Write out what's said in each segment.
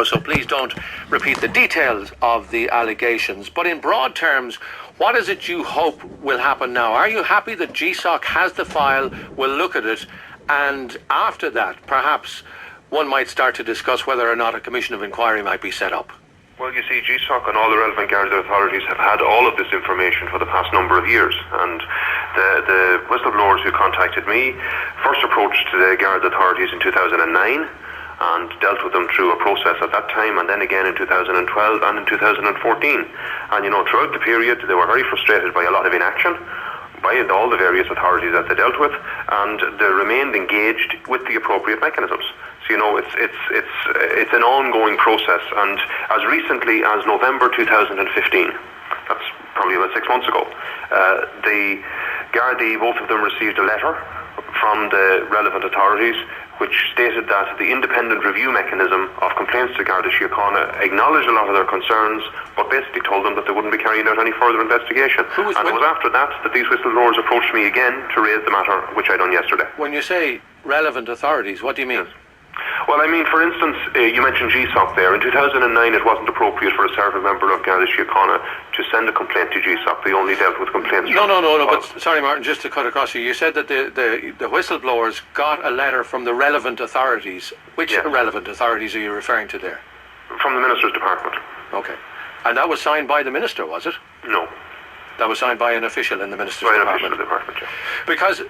So please don't repeat the details of the allegations. But in broad terms, what is it you hope will happen now? Are you happy that GSOC has the file, will look at it, and after that, perhaps one might start to discuss whether or not a commission of inquiry might be set up? Well, you see, GSOC and all the relevant Garda authorities have had all of this information for the past number of years, and the whistleblowers who contacted me first approached the Garda authorities in 2009 and dealt with them through a process at that time, and then again in 2012 and in 2014. And throughout the period they were very frustrated by a lot of inaction by all the various authorities that they dealt with, and they remained engaged with the appropriate mechanisms. So it's an ongoing process, and as recently as November 2015, that's probably about 6 months ago, the Gardaí, both of them, received a letter from the relevant authorities which stated that the independent review mechanism of complaints to Garda Síochána acknowledged a lot of their concerns, but basically told them that they wouldn't be carrying out any further investigation. And it was after that these whistleblowers approached me again to raise the matter, which I done yesterday. When you say relevant authorities, what do you mean? Yes. Well, I mean, for instance, you mentioned GSOC there. In 2009, it wasn't appropriate for a serving member of Garda Síochána to send a complaint to GSOC. They only dealt with complaints. No. But sorry, Martin, just to cut across you said that the whistleblowers got a letter from the relevant authorities. Which relevant authorities are you referring to there? From the Minister's Department. Okay. And that was signed by the Minister, was it? No. That was signed by an official in the Minister's Department? By an official in the Department, yeah. Because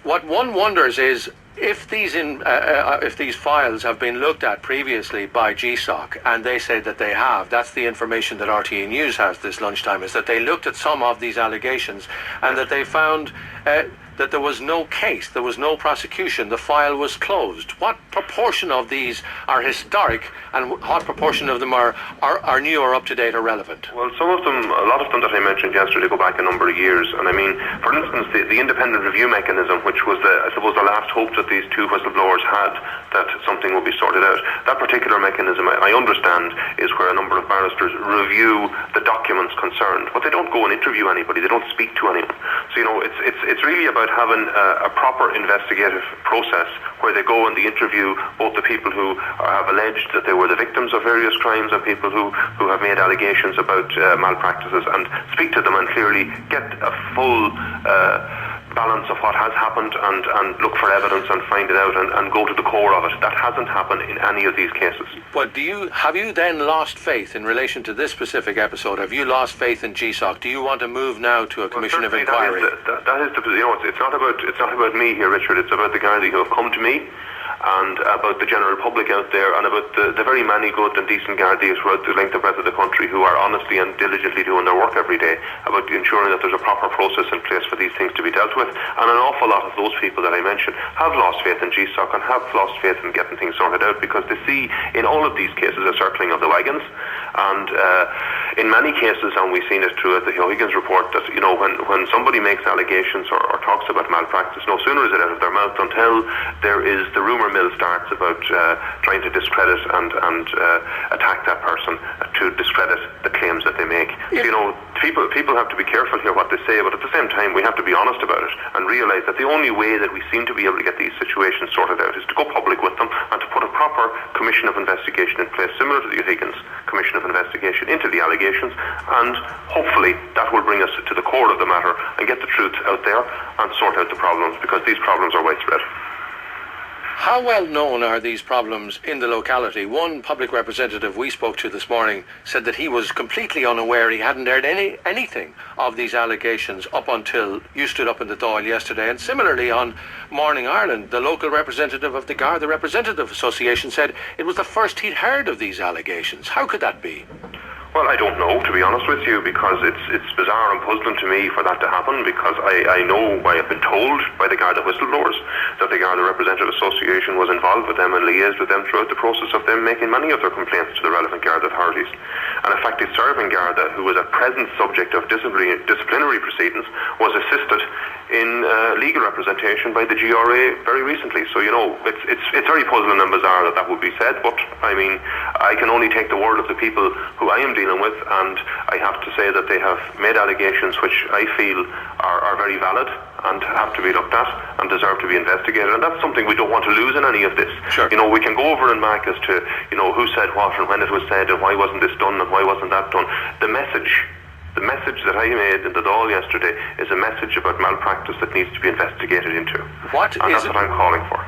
what one wonders is, if these files have been looked at previously by GSOC, and they say that they have, that's the information that RTE News has this lunchtime, is that they looked at some of these allegations and that they found that there was no case, there was no prosecution, the file was closed. What proportion of these are historic, and what proportion of them are new or up to date or relevant? Well, some of them, a lot of them that I mentioned yesterday, go back a number of years. And I mean, for instance, the independent review mechanism, which was I suppose the last hope that these two whistleblowers had that something would be sorted out. That particular mechanism, I understand, is where a number of barristers review the documents concerned, but they don't go and interview anybody, they don't speak to anyone. So it's really about having a proper investigative process where they go and they interview both the people who have alleged that they were the victims of various crimes and people who have made allegations about malpractices, and speak to them and clearly get a full balance of what has happened and look for evidence and find it out and go to the core of it. That hasn't happened in any of these cases. But have you then lost faith in relation to this specific episode? Have you lost faith in GSOC? Do you want to move now to a commission of inquiry? It's not about me here, Richard. It's about the Gardaí who have come to me, and about the general public out there, and about the very many good and decent Gardaíes throughout the length and breadth of the country who are honestly and diligently doing their work every day, about ensuring that there's a proper process in place for these things to be dealt with. And an awful lot of those people that I mentioned have lost faith in GSOC and have lost faith in getting things sorted out, because they see in all of these cases a circling of the wagons. And in many cases, and we've seen it through the O'Higgins report, that when somebody makes allegations or talks about malpractice, no sooner is it out of their mouth until there is the rumour mill starts about trying to discredit and attack that person, to discredit the claims that they make. So, people have to be careful here what they say, but at the same time we have to be honest about it and realise that the only way that we seem to be able to get these situations sorted out is to go public with them and to put a proper commission of investigation in place, similar to the O'Higgins commission of investigation, into the allegations, and hopefully that will bring us to the core of the matter and get the truth out there and sort out the problems, because these problems are widespread. How well known are these problems in the locality? One public representative we spoke to this morning said that he was completely unaware, he hadn't heard anything of these allegations up until you stood up in the Dáil yesterday. And similarly on Morning Ireland, the local representative of the Garda Representative Association said it was the first he'd heard of these allegations. How could that be? Well, I don't know, to be honest with you, because it's bizarre and puzzling to me for that to happen, because I know, I have been told by the Garda Whistleblowers that the Garda Representative Association was involved with them and liaised with them throughout the process of them making many of their complaints to the relevant Garda authorities. And in fact, the serving Garda, who was a present subject of disciplinary proceedings, was assisted in legal representation by the GRA very recently. So, it's very puzzling and bizarre that would be said, but I mean, I can only take the word of the people who I am dealing dealing with, and I have to say that they have made allegations which I feel are very valid and have to be looked at and deserve to be investigated, and that's something we don't want to lose in any of this. Sure. We can go over and back as to, who said what and when it was said and why wasn't this done and why wasn't that done. The message that I made in the Dáil yesterday is a message about malpractice that needs to be investigated into. That's what I'm calling for.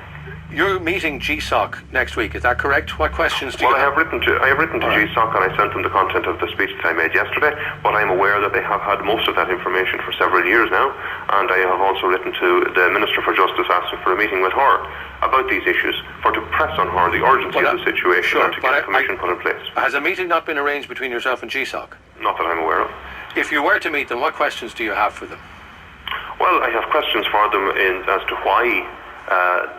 You're meeting GSOC next week, is that correct? What questions do you have? I have written to GSOC, and I sent them the content of the speech that I made yesterday, but I'm aware that they have had most of that information for several years now, and I have also written to the Minister for Justice asking for a meeting with her about these issues, to press on her the urgency of the situation and to get a commission put in place. Has a meeting not been arranged between yourself and GSOC? Not that I'm aware of. If you were to meet them, what questions do you have for them? Well, I have questions for them as to why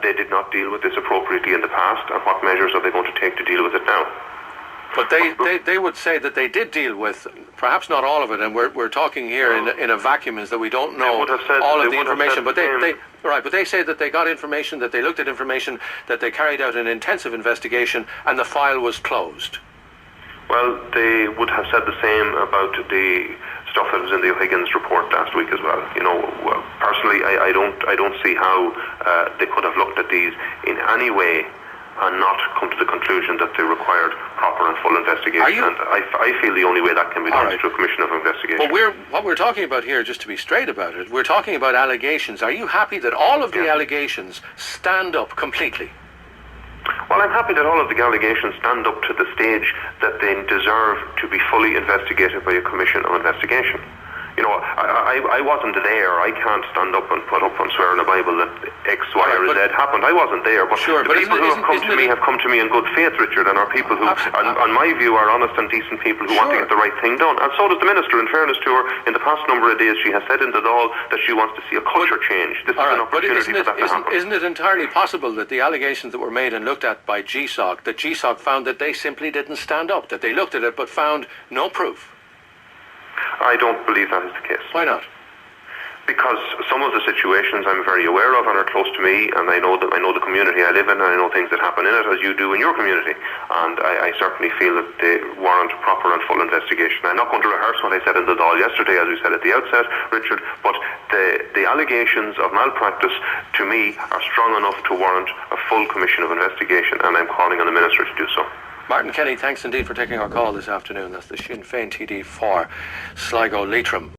they did not deal with this appropriately in the past, and what measures are they going to take to deal with it now. But they would say that they did deal with, perhaps not all of it, and we're talking here in a vacuum, is that we don't know all of the information. But they say that they got information, that they looked at information, that they carried out an intensive investigation, and the file was closed. Well, they would have said the same about the stuff that was in the O'Higgins report last week as well. Personally, I don't see how they could have looked at these in any way and not come to the conclusion that they required proper and full investigation. And I feel the only way that can be done is through a commission of investigation. But what we're talking about here, just to be straight about it, we're talking about allegations. Are you happy that all of the allegations stand up completely? Well, I'm happy that all of the allegations stand up to the stage that they deserve to be fully investigated by a commission of investigation. I wasn't there. I can't stand up and put up and swear in the Bible that X, Y, or Z happened. I wasn't there. But the people who have come to me in good faith, Richard, and are people who, on my view, are honest and decent people who want to get the right thing done. And so does the Minister. In fairness to her, in the past number of days, she has said in the Dáil that she wants to see a culture change. This is an opportunity for that to happen. Isn't it entirely possible that the allegations that were made and looked at by GSOC, that GSOC found that they simply didn't stand up, that they looked at it but found no proof? I don't believe that is the case. Why not? Because some of the situations I'm very aware of and are close to me, and I know the community I live in, and I know things that happen in it, as you do in your community. And I certainly feel that they warrant proper and full investigation. I'm not going to rehearse what I said in the Dáil yesterday, as we said at the outset, Richard, but the allegations of malpractice, to me, are strong enough to warrant a full commission of investigation, and I'm calling on the Minister to do so. Martin Kenny, thanks indeed for taking our call this afternoon. That's the Sinn Féin TD for Sligo-Leitrim.